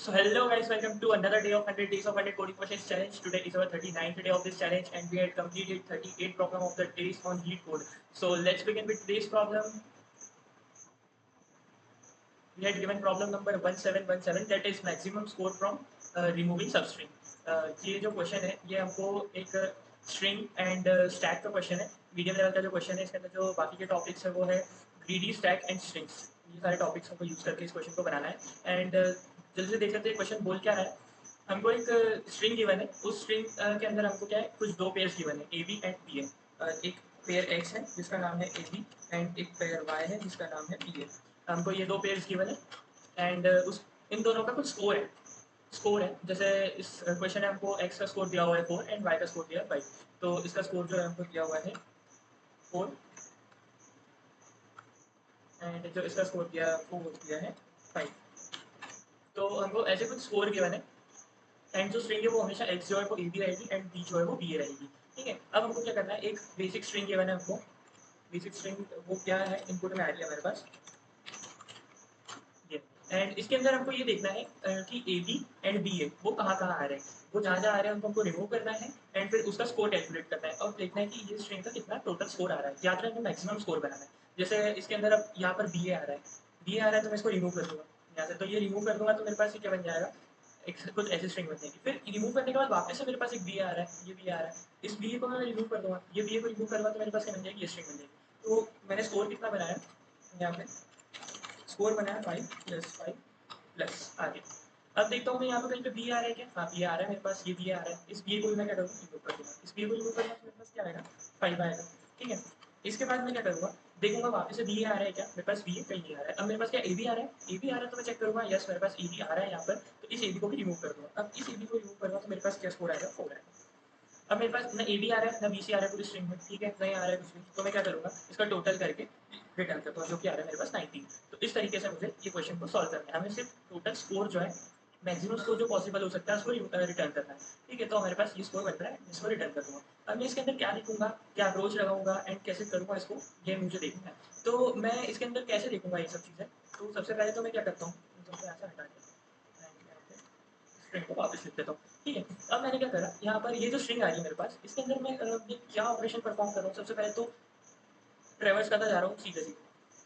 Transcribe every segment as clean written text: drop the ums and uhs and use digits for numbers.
So hello guys, welcome to another day of 100 days of 100 coding questions challenge. Today is our 39th day of this challenge and we had completed 38 problem of the days on lead code. So let's begin with today's problem. We had given problem number 1717 that is maximum score from removing substring. ये जो question है ये हमको एक string and stack का question है. Medium level का जो क्वेश्चन है इसके अंदर जो बाकी के टॉपिक्स है वो है ग्रीडी स्टैक एंड स्ट्रिंग्स. ये सारे टॉपिक्स हमको यूज करके इस क्वेश्चन को बनाना है. एंड जल्दी से देख सकते हैं क्वेश्चन बोल क्या रहा है. हमको एक स्ट्रिंग गिवन है. उस स्ट्रिंग के अंदर हमको क्या है कुछ दो पेयर्स गिवन है ए बी एंड बी है. एक पेयर एक्स है जिसका नाम है ए बी एंड एक पेयर वाई है जिसका नाम है बी है. हमको ये दो पेयर्स गिवन है एंड उस इन दोनों का कुछ स्कोर है. जैसे इस क्वेश्चन में हमको एक्स का स्कोर दिया हुआ है 4 एंड वाई का स्कोर दिया है 5. तो इसका स्कोर जो है हमको दिया हुआ है 4 एंड जो इसका स्कोर दिया है 5. तो हमको ऐसे कुछ स्कोर गिवन है एंड जो स्ट्रिंग है वो हमेशा एक्स जो है वो ए बी रहेगी एंड बी जो है वो बी ए रहेगी. ठीक है. अब हमको क्या करना है एक बेसिक स्ट्रिंग गिवन है हमको. बेसिक स्ट्रिंग वो क्या है इनपुट में आ रही है हमारे पास एंड इसके अंदर हमको ये देखना है कि ए बी एंड बी ए वो कहाँ आ रहे हैं. वो जहाँ आ रहे हैं उनको हमको रिमूव करना है एंड फिर उसका स्कोर कैलकुलेट करना है और देखना है कि ये स्ट्रिंग का कितना टोटल स्कोर आ रहा है. याद रहे हमें मैक्सिमम स्कोर बनाना है. जैसे इसके अंदर अब यहाँ पर बी ए आ रहा है तो मैं इसको रिमूव कर दूंगा यहाँ से. तो ये रिमूव कर दूंगा तो मेरे पास ये क्या बन जाएगा एक कुछ ऐसी स्ट्रिंग बन जाएगी. फिर रिमूव करने के बाद वापस से मेरे पास एक बी आ रहा है. ये बी आ रहा है. इस बी को मैं रिमूव कर दूंगा. ये बी को रिमूव करूंगा तो मेरे पास क्या बन जाएगी ये स्ट्रिंग बन जाएगी. तो मैंने स्कोर कितना बनाया यहाँ पे स्कोर बनाया 5 + 5 प्लस आगे. अब देखता हूँ मैं यहाँ पे कहीं पे बी आ रहा है क्या. हाँ बी आ रहा है मेरे पास. ये बी आ रहा है. इस बी को भी मैं क्या करूँगा रिमूव कर दूंगा. इस बी को रिमूव करूँगा तो मेरे पास क्या आएगा 5 आएगा. ठीक है. इसके बाद मैं क्या करूँगा देखूंगा वापस से बी आ रहा है क्या. मेरे पास बी कहीं नहीं आ रहा है. अब मेरे पास क्या ए बी आ रहा है. ए बी आ रहा है तो मैं चेक करूँगा यस मेरे पास ए बी आ रहा है यहाँ पर. तो इस ए बी को भी रिमूव कर दूँगा. अब इस ए बी को रिमूव करूँगा तो मेरे पास क्या स्कोर आएगा 4 आएगा. अब मेरे पास ना ए बी आ रहा है ना बी सी आ रहा है पूरी स्ट्रिंग में. ठीक है. नहीं आ रहा है कुछ भी. तो मैं क्या करूँगा इसका टोटल करके रिटर्न करता हूँ जो कि आ रहा है मेरे पास 19. तो इस तरीके से मुझे ये क्वेश्चन को सॉल्व करना है. हमें सिर्फ टोटल स्कोर जो है मैक्सिमम स्कोर जो पॉसिबल हो सकता है उसको रिटर्न करना है. ठीक है. तो हमारे पास ये स्कोर बन रहा है इसको रिटर्न कर दूंगा. अब मैं इसके अंदर क्या लिखूंगा क्या अप्रोच लगाऊंगा एंड कैसे करूंगा इसको ये मुझे देखना है. तो मैं इसके अंदर कैसे लिखूंगा ये सब चीज़ें. तो सबसे पहले तो मैं क्या करता हूँ तो ऐसा हटा के स्ट्रिंग को वापस लिख देता हूँ. ठीक है. अब मैंने क्या करा यहाँ पर ये जो स्ट्रिंग आ रही है मेरे पास इसके अंदर मैं ये क्या ऑपरेशन परफॉर्म कर रहा हूँ. सबसे पहले तो ट्रेवर्स करता जा रहा हूँ सीधे सीधे.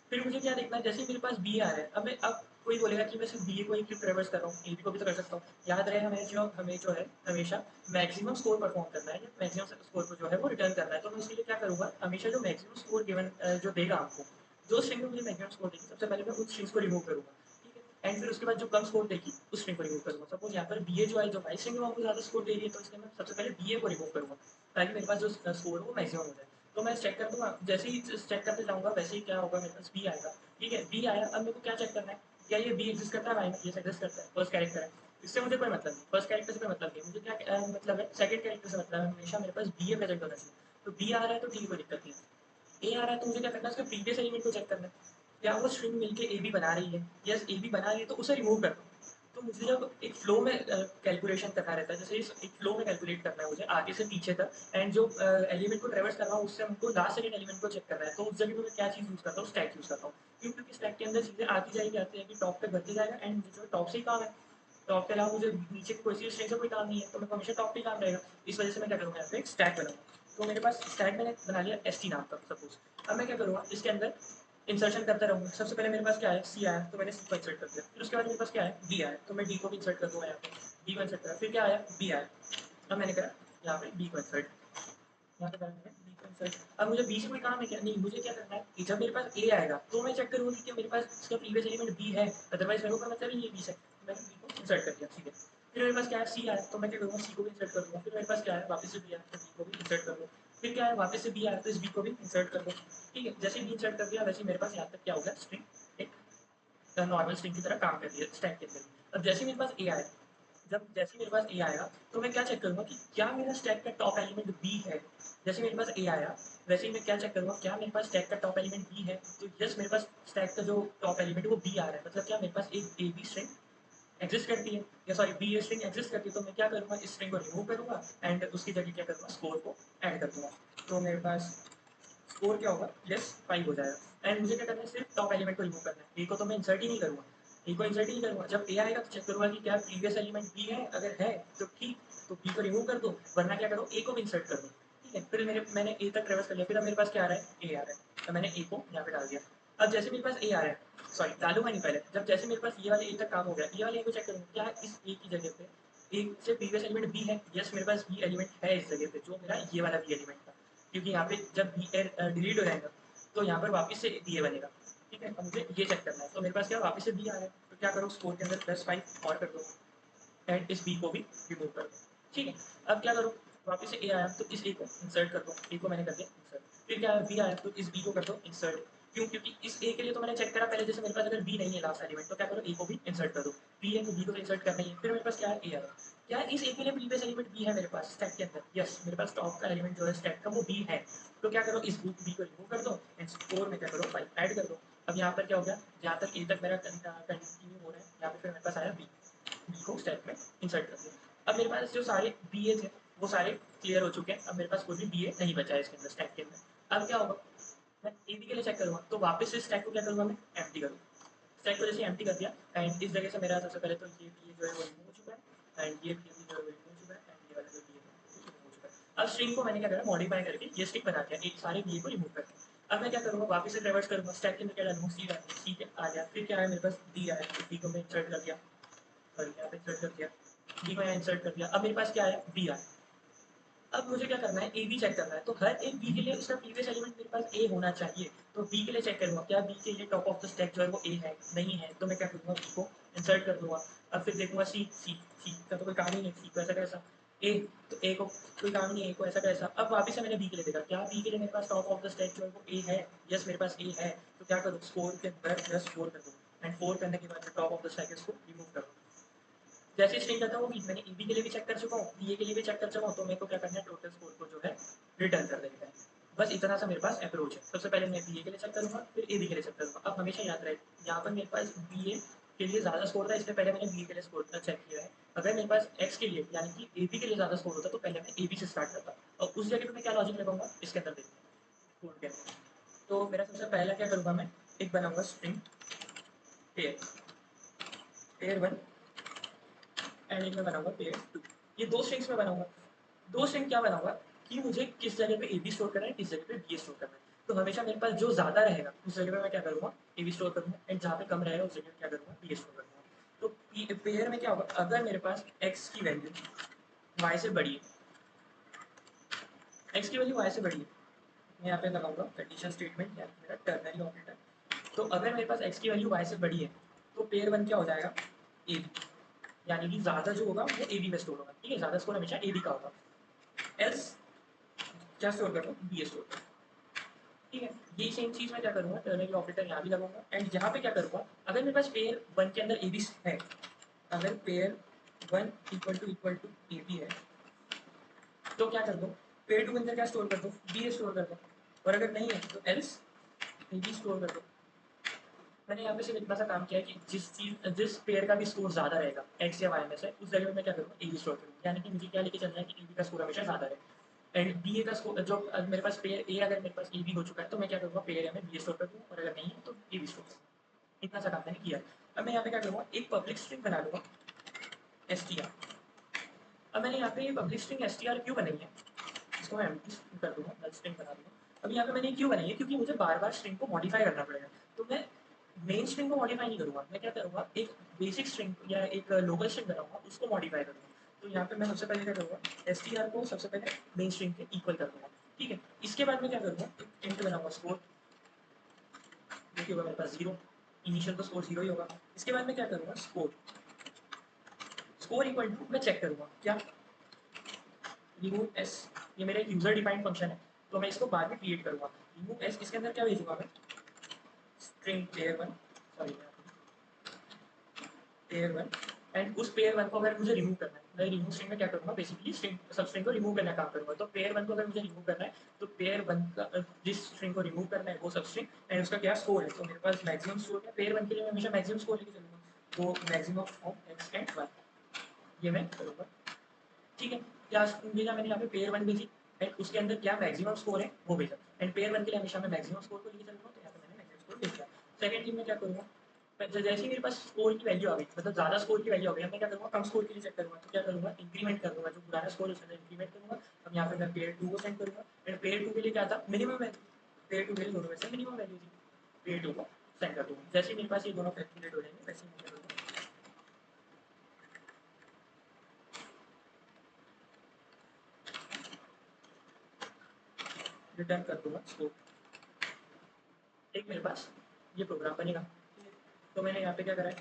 फिर मुझे क्या देखना है जैसे मेरे पास बी आ रहा है. अब कोई बोलेगा कि मैं सिर्फ बी को ही क्यों ट्रेवर्स कर रहा हूँ. ए बी को भी तो कर सकता हूँ. याद रहे हमें जो है हमेशा मैक्सिमम स्कोर परफॉर्म करना है. मैक्सिमम स्कोर को जो है वो रिटर्न करना है. तो मैं उसके लिए क्या करूँगा हमेशा जो मैक्सिमम स्कोर गिवन जो देगा हमको जो स्ट्रिंग में मुझे मैक्सिमम स्कोर देगी सबसे पहले मैं उस स्ट्रिंग्स को रिमूव करूँगा. ठीक है. एंड फिर उसके बाद जो कम स्कोर देगी उस स्ट्रिंग को रिमूव करूँगा. सपोज यहाँ पर बी ए जो है जो वाई स्ट्रिंग है वो हमको ज़्यादा स्कोर दे रही है तो इसलिए मैं सबसे पहले बी ए को रिमूव करूँगा ताकि मेरे पास जो स्कोर है वो मैक्सिमम हो जाए. तो मैं चेक कर दूंगा. जैसे ही चेक करते जाऊंगा वैसे ही क्या होगा मेरे पास बी आएगा. ठीक है. बी आया. अब मेरे को क्या चेक करना है क्या ये बी एग्जिस्ट करता है वाई में. ये एग्जिस्ट करता है. फर्स्ट कैरेक्टर है. इससे मुझे कोई मतलब नहीं. फर्स्ट कैरेक्टर से कोई मतलब नहीं. मुझे क्या मतलब है सेकंड कैरेक्टर से मतलब है. हमेशा मेरे पास बी ए प्रेजेंट होना चाहिए. तो बी आ रहा है तो ठीक कोई दिक्कत नहीं है. ए आ रहा है तो मुझे क्या करना है उसके प्रीवियस एलिमेंट को चेक करना है. क्या वो स्ट्रिंग मिलके ए बी बना रही है. यस ए बी बना रही है तो उसे रिमूव कर दो. तो मुझे जब एक फ्लो में कैलकुलेशन करना रहता है जैसे इस एक फ्लो में कैलकुलेट करना है मुझे आगे से पीछे तक एंड जो एलिमेंट को ट्रेवर्स कर रहा हूँ उससे हमको लास्ट सेकंड एलिमेंट को चेक करना है. तो उस जगह पे मैं क्या चीज़ यूज़ करता हूँ स्टैक यूज़ करता हूँ. क्यों क्योंकि स्टैक के अंदर चीज़ें आती जाएगी टॉप पे बढ़ते जाएगा एंड मुझे जो टॉप से ही काम है. टॉप के अलावा मुझे नीचे की कोई सी स्ट्रिंग से कोई काम नहीं है. तो मेरे को हमेशा टॉप पे ही काम रहेगा. इस वजह से मैं क्या करूँगा यहाँ पे एक स्टैक बनाऊंगा. तो मेरे पास स्टैक मैंने बना लिया एस टी नाम का सपोज. अब मैं क्या करूँगा इसके अंदर इंसर्शन करता रहूँगा. सबसे पहले मेरे पास क्या है सी आया तो मैंने सी को इंसर्ट कर दिया. फिर उसके बाद मेरे पास क्या है डी आया तो मैं डी को भी इंसर्ट कर दूँगा यहाँ पे. डी को इंसर्ट करा. फिर क्या आया बी आया. अब मैंने करा यहाँ पे बी को इंसर्ट. यहाँ पे करा मैंने बी को इंसर्ट. अब मुझे बी से कोई काम है क्या नहीं. मुझे क्या करना है कि जब मेरे पास ए आएगा तो मैं चेक करूँगा कि मेरे पास इसका प्रीवियस एलिमेंट बी है. अदरवाइज मेरे को मतलब ही ये बी से मैंने बी को इंसर्ट कर दिया. ठीक है. फिर मेरे पास क्या है सी आया तो मैं क्या करूँगा सी को भी इंसर्ट कर दूँगा. फिर मेरे पास क्या है वापस से बी आया तो बी को भी इंसर्ट कर दूँ. फिर क्या है वापस से बी आया तो इस बी को भी इंसर्ट कर दो. ठीक है. जैसे बी इंसर्ट कर दिया वैसे मेरे पास यहाँ तक क्या हो गया स्ट्रिंग एक नॉर्मल स्ट्रिंग की तरह काम कर दिया स्टैक के अंदर. अब जैसे मेरे पास ए आया जैसे मेरे पास ए आएगा तो मैं क्या चेक करूँगा कि क्या मेरा स्टैक का टॉप एलिमेंट बी है. जैसे मेरे पास ए आया वैसे ही मैं क्या चेक करूँगा क्या मेरे पास स्टैक का टॉप एलिमेंट बी है. तो यस मेरे पास स्टैक का जो टॉप एलिमेंट है वो बी आ रहा है. मतलब क्या मेरे पास एक ए बी स्ट्रिंग एग्जिस्ट करती है या sorry B A string exist करती है. तो मैं क्या करूँगा इस स्ट्रिंग को रिमूव करूँगा एंड उसकी जगह क्या करूँगा स्कोर को ऐड कर दूँगा. तो मेरे पास स्कोर क्या होगा +5 हो जाएगा. एंड मुझे क्या करना है सिर्फ टॉप एलिमेंट को रिमूव करना है. ए को तो मैं इंसर्ट ही नहीं करूँगा. ए को इंसर्ट ही करूँगा। जब ए आएगा तो चेक करूँगा कि क्या प्रीवियस एलिमेंट बी है, अगर है तो ठीक, तो बी को रिमूव कर दो, वरना क्या करो ए को भी इंसर्ट कर दो। ठीक है, फिर मैंने ए तक ट्रेवर्स कर लिया, फिर अब मेरे पास क्या आ रहा है, ए आ रहा है, तो मैंने ए को यहाँ पे डाल दिया। अब जैसे मेरे पास ए आ रहा है, सॉरी डालूंगा नहीं पहले, जब जैसे मेरे पास ये वाले ए तक काम हो गया, ये वाले ए को चेक करूँगा क्या इस ए की जगह पे ए से प्रीवियस एलिमेंट बी है। यस, मेरे पास बी एलिमेंट है इस जगह पे, जो मेरा ये वाला बी एलिमेंट था, क्योंकि यहाँ पे जब बी डिलीट हो जाएगा तो यहाँ पर वापस से बी ए बनेगा। ठीक है, अब मुझे ये चेक करना है, तो मेरे पास क्या वापस से बी आ रहा है, तो क्या करो स्कोर के अंदर +5 और कर दो एंड इस बी को भी रिमूव कर दो। ठीक है, अब क्या करो, वापस से ए आया तो इस ए को इंसर्ट कर दो, ए को मैंने कर दिया इंसर्ट। फिर क्या बी आया तो इस बी को कर दो इंसर्ट। क्यों, क्योंकि इस ए के लिए तो मैंने चेक करा पहले, जैसे मेरे पास अगर बी नहीं है लास्ट एलिमेंट, तो क्या करो ए को भी इंसर्ट कर दो। बी है तो बी को इंसर्ट करना ही है। फिर मेरे पास क्या है, ए आया, क्या इस ए के लिए प्रीवियस एलिमेंट बी है मेरे पास स्टैक के अंदर। यस, मेरे पास टॉप का एलिमेंट जो है स्टैक का वो बी है, तो क्या करो इस बी को रिमूव कर दो एंड स्कोर में क्या करो 5 ऐड कर दो। अब यहाँ पर क्या हो गया, जहाँ तक ए तक मेरा कंटिन्यू हो रहा है, यहाँ पे फिर मेरे पास आया बी, बी को स्टैक में इंसर्ट कर दिया। अब मेरे पास जो सारे बी ए थे वो सारे क्लियर हो चुके हैं, अब मेरे पास कोई भी बी ए नहीं बचा है इसके अंदर स्टैक के अंदर। अब क्या होगा, मैं ए बी के लिए चेक करूँगा, तो वापस से स्टैक को क्या करूँगा, मैं एम्प्टी करूँगा। स्टैक को जैसे एम्प्टी कर दिया एंड इस जगह से मेरा सबसे पहले तो ये बी जो है वो रिमूव हो चुका है एंड ये बी जो है वो रिमूव हो चुका है एंड ये वाला जो बी है वो रिमूव हो चुका है। अब स्ट्रिंग को मैंने क्या करा, मॉडिफाई करके ये स्ट्रिंग बना दिया, एक सारे बी को रिमूव करके। अब मैं क्या करूँगा, वापस से ट्रेवर्स करूँगा, स्टैक के अंदर क्या डालूँगा, सी डालूँगा, सी के आ गया। फिर क्या है मेरे पास डी आया, तो डी को मैं इंसर्ट कर दिया, सॉरी यहाँ पे इंसर्ट कर दिया, डी को यहाँ इंसर्ट कर दिया। अब मेरे पास क्या आया, बी आया। अब मुझे क्या करना है, ए बी चेक करना है, तो हर एक बी के लिए उसका प्रीवियस एलिमेंट मेरे पास ए होना चाहिए। तो बी के लिए चेक करूँगा क्या बी के लिए टॉप ऑफ द स्टैक जो है वो ए है, नहीं है, तो मैं क्या करूँगा, बी को इंसर्ट कर दूंगा। अब फिर देखूंगा सी, सी का तो कोई काम ही नहीं, सी को ऐसा कैसा, ए, तो ए को कोई काम नहीं है, ए को ऐसा कैसा। अब वापस से मैंने बी के लिए देखा, क्या बी के लिए मेरे पास टॉप ऑफ द स्टैक जो है वो ए है। यस, मेरे पास ए है, तो क्या करूँ, स्कोर के अंदर +4 कर दूँ एंड 4 करने के बाद टॉप ऑफ द स्टैक इसको रिमूव कर दूँ। जैसे स्ट्रिंग करता हूँ, मैंने ए बी के लिए भी चेक कर चुका हूँ, बी ए के लिए भी चेक कर चुका हूँ, तो मेरे को क्या करना है, टोटल स्कोर को जो है रिटर्न कर देना है। बस इतना सा मेरे पास अप्रोच है। सबसे पहले मैं बी ए के लिए चेक करूँगा, फिर ए बी के लिए चेक करूँगा। अब हमेशा याद रहे, यहाँ पर मेरे पास बी ए के लिए ज़्यादा स्कोर था, इसलिए पहले मैंने बी ए के लिए स्कोर चेक किया है। अगर मेरे पास एक्स के लिए यानी कि ए बी के लिए ज़्यादा स्कोर होता, तो पहले मैं ए बी से स्टार्ट करता, और उस जगह पर मैं क्या लॉजिक लगाऊंगा, इसके अंदर देखिए कोड के अंदर। तो मेरा सबसे पहला क्या करूँगा, मैं एक बनाऊंगा स्ट्रिंग पेयर, पेयर 1 एंड एक मैं बनाऊंगा पेयर 2। ये दो स्ट्रिंग्स में बनाऊंगा। दो स्ट्रिंग क्या बनाऊंगा कि मुझे किस जगह पे ए बी स्टोर करना है, किस जगह पे बी स्टोर करना है। तो हमेशा मेरे पास जो ज़्यादा रहेगा उस जगह पे मैं क्या करूँगा, ए बी स्टोर करूँगा एंड जहाँ पे कम रहेगा उस जगह पे क्या करूँगा, बी स्टोर करूँगा। तो पेयर में क्या होगा, अगर मेरे पास एक्स की वैल्यू वाई से बड़ी है, एक्स की वैल्यू वाई से बड़ी है, मैं यहाँ पे लगाऊंगा कंडीशन स्टेटमेंट या मेरा टर्नरी ऑपरेटर। तो अगर मेरे पास एक्स की वैल्यू वाई से बड़ी है तो पेयर 1 क्या हो जाएगा, ए बी, यानी कि ज़्यादा जो होगा वो ए बी में स्टोर होगा। ठीक है, ज़्यादा स्कोर हमेशा ए बी का होगा। एल्स क्या स्टोर कर दो, बी स्टोर कर दो। ठीक है, यही सेम चीज़ मैं क्या करूँगा, टर्नरी ऑपरेटर यहाँ भी लगाऊंगा एंड यहाँ पे क्या करूँगा, अगर मेरे पास पेयर 1 के अंदर ए बी है, अगर pair 1 equal to A B है, तो क्या कर दो, पेयर 2 के अंदर क्या स्टोर कर दो, बी स्टोर कर दो, और अगर नहीं है तो एल्स ए बी स्टोर कर दो। मैंने यहाँ पे सिर्फ इतना सा काम किया है कि जिस पेयर का भी स्कोर ज़्यादा रहेगा एक्स या वाई में से, उस जगह पे मैं क्या करूँगा, ए बी स्टोर करूँगा। यानी कि मुझे क्या लेके चलना है कि ए बी का स्कोर हमेशा ज़्यादा रहे एंड बी ए का स्कोर जो मेरे पास पेयर ए अगर मेरे पास ए बी हो चुका है, तो मैं क्या करूँगा, पेयर ए में बी स्टोर कर दूँगा, और अगर नहीं है तो ए बी स्टोर करूँगा। इतना सा काम मैंने किया है। अब मैं यहाँ पे क्या करूँगा, एक पब्लिक स्ट्रिंग बना लूँगा एस टी आर। अब मैंने यहाँ पे ये public string S T are क्यों बनाई है, इसको मैं एम्प्टी कर दूँगा, नल स्ट्रिंग बना दूँगा। अब यहाँ पे मैंने क्यों बनाई है, क्योंकि मुझे बार बार स्ट्रिंग को मॉडिफाई करना पड़ेगा। तो मैं मेन स्ट्रिंग को मॉडिफाई नहीं करूँगा, मैं क्या करूँगा, एक बेसिक स्ट्रिंग या एक लोकल स्ट्रिंग बनाऊँगा, उसको मॉडिफाई करूँगा। तो यहाँ पे मैं सबसे पहले क्या करूँगा, एस टी आर को सबसे पहले मेन स्ट्रिंग के इक्वल कर दूँगा। ठीक है, इसके बाद मैं क्या करूँगा, एक इंट बनाऊँगा स्कोर, जो कि होगा मेरे पास 0, इनिशियल तो स्कोर 0 ही होगा। इसके बाद मैं क्या करूँगा, स्कोर, स्कोर इक्वल टू मैं चेक करूँगा क्या, रिमूव एस, ये मेरा एक यूजर डिफाइंड फंक्शन है, तो मैं इसको बाद में क्रिएट करूँगा। रिमूव एस, इसके अंदर क्या भेजूँगा मैं, string pair 1, sorry pair 1, and उस पेयर 1 को अगर मुझे रिमूव करना है, मैं रिमूव स्ट्रिंग में क्या करूँगा, बेसिकली स्ट्रिंग सब स्ट्रिंग को रिमूव करने का काम करूँगा। तो पेयर 1 को अगर मुझे रिमूव करना है, तो पेयर 1 का जिस स्ट्रिंग को रिमूव करना है वो सब स्ट्रिंग एंड उसका क्या स्कोर है, तो मेरे पास मैक्सिमम स्कोर है। पेयर 1 के लिए मैं हमेशा मैक्सिमम स्कोर लेके चलूँगा, तो maximum of X and Y, ये मैं करूँगा। ठीक है, क्या भेजा मैंने यहाँ पे पेयर 1 भेजी एंड उसके अंदर क्या मैक्सिमम स्कोर है वो भेजा, एंड पेयर 1 के लिए हमेशा मैं मैक्सिमम स्कोर को लेके चलूँगा, तो यहाँ पे मैंने मैक्सिमम स्कोर भेज दिया। सेकंड थिंग मैं क्या करूँगा, जैसे ही मेरे पास स्कोर की वैल्यू आ गई, मतलब ज़्यादा स्कोर की वैल्यू आ गई, अब मैं क्या करूँगा, कम स्कोर के लिए चेक करूँगा, तो क्या करूँगा, इंक्रीमेंट कर दूँगा, जो पुराना स्कोर है उसमें इंक्रीमेंट करूँगा। अब यहाँ पे मैं पेयर 2 को सेंड करूँगा, एंड पेयर 2 के लिए क्या था, मिनिमम वैल्यू, पेयर 2 के लिए दोनों में से मिनिमम वैल्यू थी, पेयर 2 को सेंड कर दूँगा। जैसे ही मेरे पास ये दोनों कैलकुलेट हो जाएंगे, वैसे ही मैं क्या करूँगा, रिटर्न कर दूँगा स्कोर। एक मेरे पास ये प्रोग्राम बनेगा। तो मैंने यहाँ पे क्या करा है,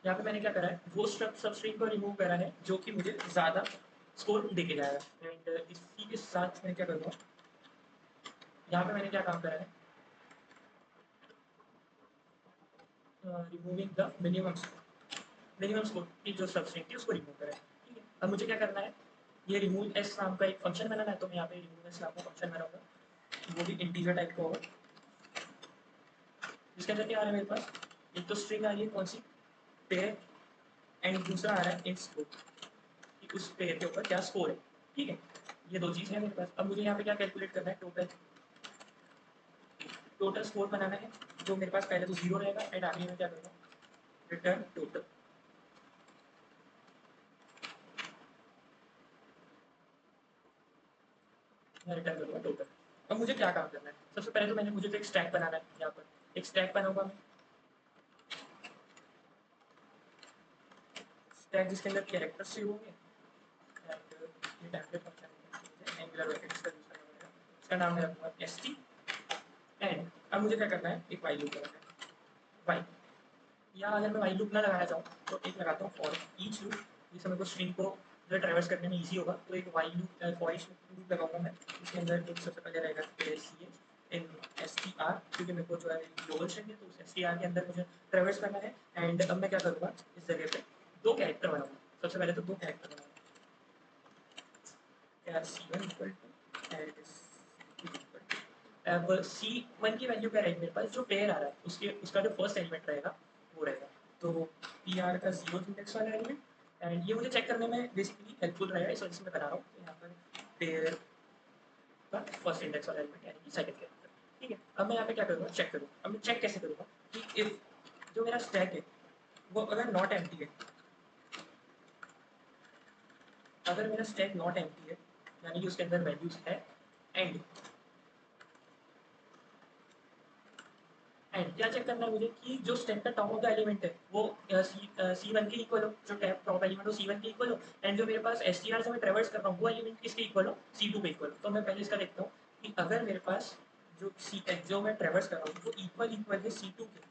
यहाँ पे मैंने क्या करा है, वो सब स्ट्रिंग को रिमूव करा है जो कि मुझे ज़्यादा स्कोर देके जाएगा। एंड इसी के साथ मैं क्या करूँगा, यहाँ पे मैंने क्या काम करा है, रिमूविंग द मिनिमम स्कोर की जो सब स्ट्रिंग थी उसको रिमूव करा है। ठीक है, अब मुझे क्या करना है, ये रिमूव एस नाम का एक फंक्शन बनाना है, तो मैं यहाँ पे रिमूव एस नाम का फंक्शन बनाऊंगा, वो भी इंटीजर टाइप का होगा। जिसके अंदर क्या आ रहा है मेरे पास, एक तो स्ट्रिंग आ रही है कौन सी, पेयर, एंड दूसरा आ रहा है इन स्कोर, कि उस पेयर के ऊपर क्या स्कोर है। ठीक है, ये दो चीज़ है मेरे पास। अब मुझे यहाँ पे क्या कैलकुलेट करना है, टोटल स्कोर बनाना है, जो मेरे पास पहले तो 0 रहेगा, एंड आखिरी में क्या करूँगा, रिटर्न टोटल। मैं रिटर्न करूँगा टोटल। अब मुझे क्या काम करना है, सबसे पहले तो मुझे तो एक स्टैक बनाना है, यहाँ पर एक स्टैक बनाऊंगा मैं, स्टैक जिसके अंदर कैरेक्टर्स सेव होंगे, एंड ये टेम्पलेट फंक्शन है, एंगुलर ब्रैकेट्स का यूज़ करना पड़ेगा, इसका नाम मैं रखूँगा st। एंड अब मुझे क्या करना है, एक वाइल लूप लगाना है, वाइल, या अगर मैं वाइल लूप ना लगाना चाहूँ तो एक लगाता हूँ फॉर ईच लूप, जिससे मेरे को स्ट्रिंग को जो ट्रैवर्स करने में ईजी होगा। तो एक while loop for each loop लगाऊंगा मैं, इसके अंदर एक सबसे पहले रहेगा सी इन एस टी आर, क्योंकि मेरे को जो है ग्लोबल स्ट्रिंग है, तो उस एस टी आर के अंदर मुझे ट्रैवर्स करना है। एंड अब मैं क्या करूँगा, इस जगह पे दो कैरेक्टर बनाऊंगा, सबसे पहले तो दो कैरेक्टर बनाऊंगा, सी1 इक्वल टू एंड अब C1 की वैल्यू क्या रहेगी मेरे पास, जो पेयर आ रहा है उसके उसका जो फर्स्ट एलिमेंट रहेगा वो रहेगा, तो पी आर का 0 इंडेक्स वाला एलिमेंट। एंड ये मुझे चेक करने में बेसिकली हेल्पफुल रहेगा, इस वजह से मैं बना रहा हूँ। तो यहाँ पर पेयर का फर्स्ट इंडेक्स वाला एलिमेंट यानी कि सेकंड कैरेक्टर। ठीक है, अब मैं यहाँ पे क्या करूँगा, चेक करूँ। अब मैं चेक कैसे करूँगा कि इफ जो मेरा स्टैक है वो अगर नॉट एम्प्टी है, अगर मेरा स्टैक नॉट एम्प्टी है यानी कि उसके अंदर वैल्यूज है, एंड एंड क्या चेक करना है मुझे कि जो स्टेप का टॉप ऑफ द एलिमेंट है वो C1 के इक्वल हो, जो टॉप एलिमेंट हो C1 के इक्वल हो, एंड जो मेरे पास STR से मैं ट्रेवर्स कर रहा हूँ वो एलिमेंट किसके इक्वल हो, C2 के इक्वल हो। तो मैं पहले इसका देखता हूँ कि अगर मेरे पास जो मैं ट्रेवर्स कर रहा हूँ वो इक्वल है C2 के,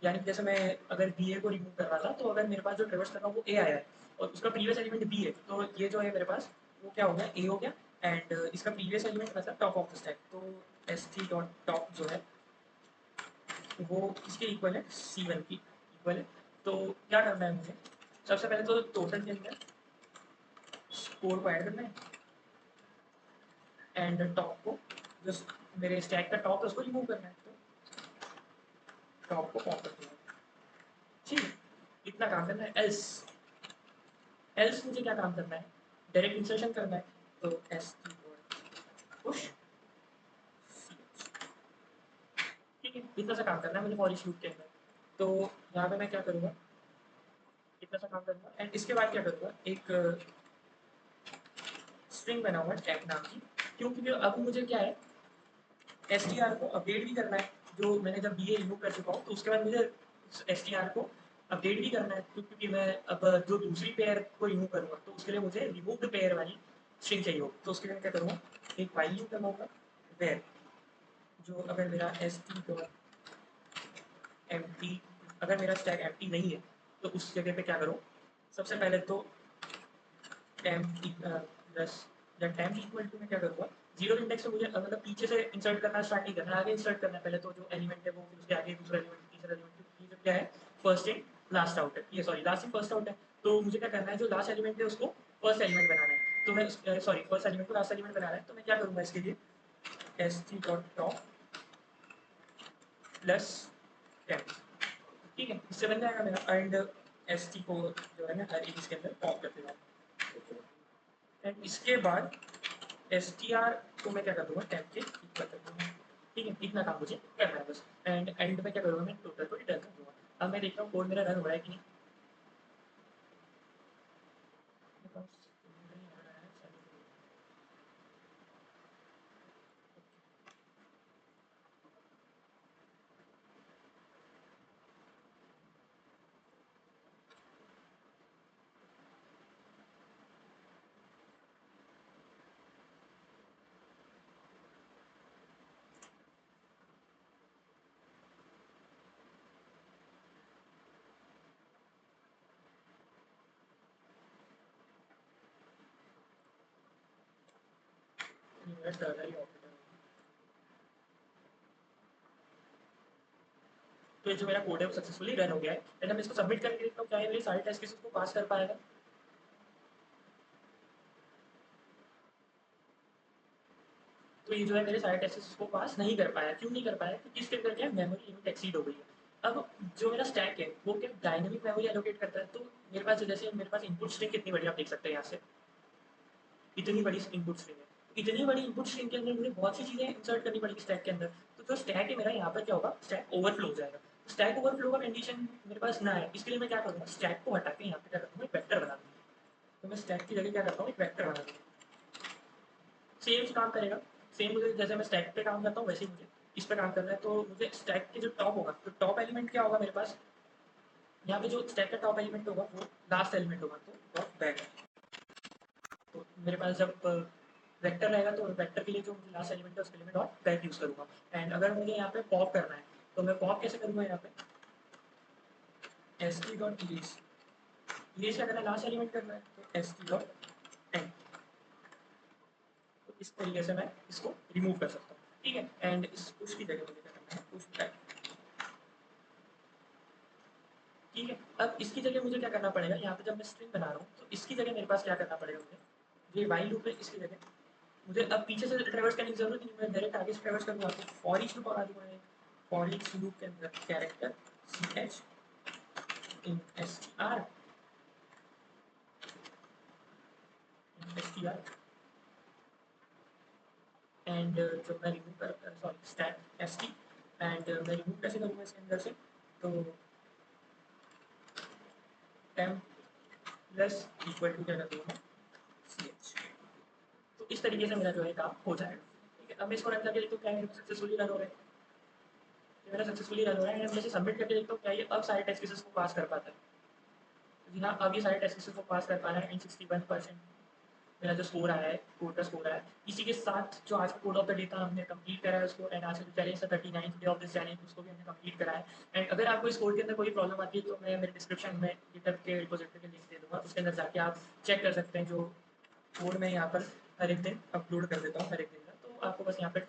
यानी कि जैसे मैं अगर BA को रिमूव कर रहा था, तो अगर मेरे पास जो ट्रेवर्स कर रहा हूँ वो A आया है और उसका प्रीवियस एलिमेंट B है, तो ये जो है मेरे पास वो क्या हो गया, A हो गया। एंड इसका प्रीवियस एलिमेंट मतलब टॉप ऑफ द स्टैक, तो ST डॉट टॉप जो है वो इसके इक्वल है, C1 की इक्वल है। तो क्या करना है मुझे, सबसे पहले तो टोटल के अंदर स्कोर को ऐड करना है, एंड टॉप को जो मेरे स्टैक का टॉप है उसको रिमूव करना है, तो टॉप को पॉप कर दूंगा। ठीक है, इतना काम करना है। एल्स एल्स मुझे क्या काम करना है, डायरेक्ट इंसर्शन करना है, तो एस पुश, ठीक है, इतना सा काम करना है मुझे फॉर ईच लूप के अंदर। तो यहाँ पे मैं क्या करूँगा, इतना सा काम करूँगा, एंड इसके बाद क्या करूँगा, एक स्ट्रिंग बनाऊंगा टैग नाम की, क्योंकि अब मुझे क्या है, STR को अपडेट भी करना है। जो मैंने जब BA रिमूव कर चुका हूँ, तो उसके बाद मुझे STR को अपडेट भी करना है, क्योंकि मैं अब जो दूसरी पेयर को रिमूव करूँगा तो उसके लिए मुझे रिमूव पेयर वाली स्ट्रिंग चाहिए होगी। तो उसके लिए मैं क्या करूँगा, एक फाइल लूप लगाऊंगा, वेयर जो अगर मेरा st डॉट एम्प्टी, अगर मेरा स्टैक एम्प्टी नहीं है तो उस जगह पे क्या करो, सबसे पहले तो टेम्प प्लस या टेम्प इक्वल टू में क्या करूँगा, जीरो इंडेक्स में मुझे मतलब पीछे से इंसर्ट करना स्टार्ट नहीं करना, आगे इंसर्ट करना है। पहले तो जो एलिमेंट है वो, फिर उसके आगे दूसरा एलिमेंट, तीसरा एलिमेंट, ये जो क्या है फर्स्ट इन लास्ट आउट है, ये sorry last in first out है। तो मुझे क्या करना है, जो लास्ट एलिमेंट है उसको फर्स्ट एलिमेंट बनाना है, तो मैं सॉरी फर्स्ट एलिमेंट को लास्ट एलिमेंट बनाना है। तो मैं क्या करूँगा इसके लिए, st dot top plus temp, ठीक है, इससे बन जाएगा मेरा। एंड st को जो है ना हर एक इसके अंदर पॉप कर देगा। एंड इसके बाद str को मैं क्या कर दूंगा, टैब के इक्वल कर दूंगा। ठीक है, इतना काम मुझे करना है बस। एंड एंड में क्या करूँगा, मैं टोटल को रिटर्न कर दूंगा। अब मैं देखता हूँ कोड मेरा रन हो रहा है कि नहीं। मेरे पास नहीं आ रहा है शायद। मेरा टर्नरी ऑपरेटर। तो ये जो मेरा कोड है वो सक्सेसफुली रन हो गया है। एंड मैं इसको सबमिट करके देखता हूँ क्या ये मेरे सारे टेस्ट केसेस को पास कर पाएगा। तो ये जो है मेरे सारे टेस्ट को पास नहीं कर पाया। क्यों नहीं कर पाया, क्योंकि इसके अंदर क्या है, मेमोरी लिमिट एक्सीड हो गई है। अब जो मेरा स्टैक है वो क्या डायनेमिक मेमोरी एलोकेट करता है। तो मेरे पास जैसे मेरे पास इनपुट स्ट्रिंग कितनी बड़ी आप देख सकते हैं यहाँ से, इतनी बड़ी इनपुट स्ट्रिंग है। इतनी बड़ी इनपुट स्ट्रिंग के अंदर मुझे बहुत सी चीज़ें इंसर्ट करनी पड़ेगी स्टैक के अंदर। तो जो स्टैक है मेरा यहाँ पर क्या होगा, स्टैक ओवरफ्लो हो जाएगा। स्टैक ओवरफ्लो का कंडीशन मेरे पास ना है, इसके लिए मैं क्या करूँगा, स्टैक को हटा के यहाँ पे क्या करूँगा, एक वेक्टर बना दूँगा। तो मैं स्टैक की जगह क्या करता हूँ, एक वेक्टर बना दूँगा। सेम काम करेगा। सेम मुझे जैसे मैं स्टैक पे काम करता हूँ वैसे ही मुझे इस पे काम करना है। तो मुझे स्टैक के जो टॉप होगा, तो टॉप एलिमेंट क्या होगा मेरे पास, यहाँ पे जो स्टैक का टॉप एलिमेंट होगा वो लास्ट एलिमेंट होगा, तो टॉप बैक है। तो मेरे पास जब वेक्टर रहेगा तो वेक्टर के लिए जो मुझे लास्ट एलिमेंट है उसके लिए मैं डॉट बैक यूज़ करूँगा। एंड अगर मुझे यहाँ पे पॉप करना है तो मैं पॉप कैसे करूँगा, यहाँ पे S T dot erase. Erase क्या करना है, लास्ट एलिमेंट करना है, तो एस टी डॉट एंड। तो इस तरीके से मैं इसको रिमूव कर सकता हूँ। ठीक है, एंड इस पुश की जगह मुझे क्या करना है, पुश बैक। ठीक है, अब इसकी जगह मुझे क्या करना पड़ेगा, यहाँ पे जब मैं स्ट्रिंग बना रहा हूँ तो इसकी जगह मेरे पास क्या करना पड़ेगा, मुझे ये वाइल लूप है इसकी जगह मुझे अब पीछे से ट्रेवर्स करने की जरूरत नहीं, मैं डायरेक्ट आगे से ट्रेवर्स करूँगा। तो फॉर ईच लूप बना दूंगा, एक फॉर ईच लूप के अंदर character C H in S T R and जब मैं रिमूव कर sorry stack S T and मैं रिमूव कैसे करूँगा इसके अंदर से, तो टेम प्लस इक्वल टू क्या कर दूँगा, सी एच। तो इस तरीके से मेरा जो है काम हो जाएगा। ठीक है, अब मैं इसको रन करके देखता हूँ क्या मेरे सक्सेसफुली रन हो रहा है। ये मेरा सक्सेसफुली रन हो रहा है एंड मैं इसे सबमिट करके देखता हूँ क्या ये अब सारे टेस्ट केसेस को पास कर पाता है। जी हाँ, अब ये सारे टेस्ट केसेस को पास कर पा रहा है एंड 61% मेरा जो स्कोर आया है, कोड का स्कोर आया है। इसी के साथ जो आज का कोड ऑफ द डे था हमने कंप्लीट करा है उसको। एंड आज का जो चैलेंज था 39th day of this challenge, उसको भी हमने कंप्लीट करा है। एंड अगर आपको इस कोड के अंदर कोई प्रॉब्लम आती है तो मैं मेरे डिस्क्रिप्शन में गिटहब के रिपोजिटरी के लिंक दे दूँगा, उसके अंदर जाके आप चेक कर सकते हैं। जो कोड मैं यहाँ पर हर एक दिन अपलोड कर देता हूँ, हर एक दिन का। तो आपको बस यहाँ पर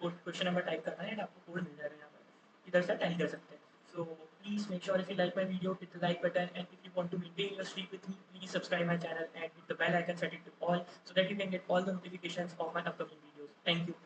क्वेश्चन नंबर टाइप करना है एंड आपको कोड मिल जाएगा यहाँ पर, इधर से टैली कर सकते हैं। So please make sure if you like my video, hit the like button, and if you want to maintain your streak with me, please subscribe my channel and hit the bell icon, set it to all, so that you can get all the notifications of my upcoming videos. Thank you.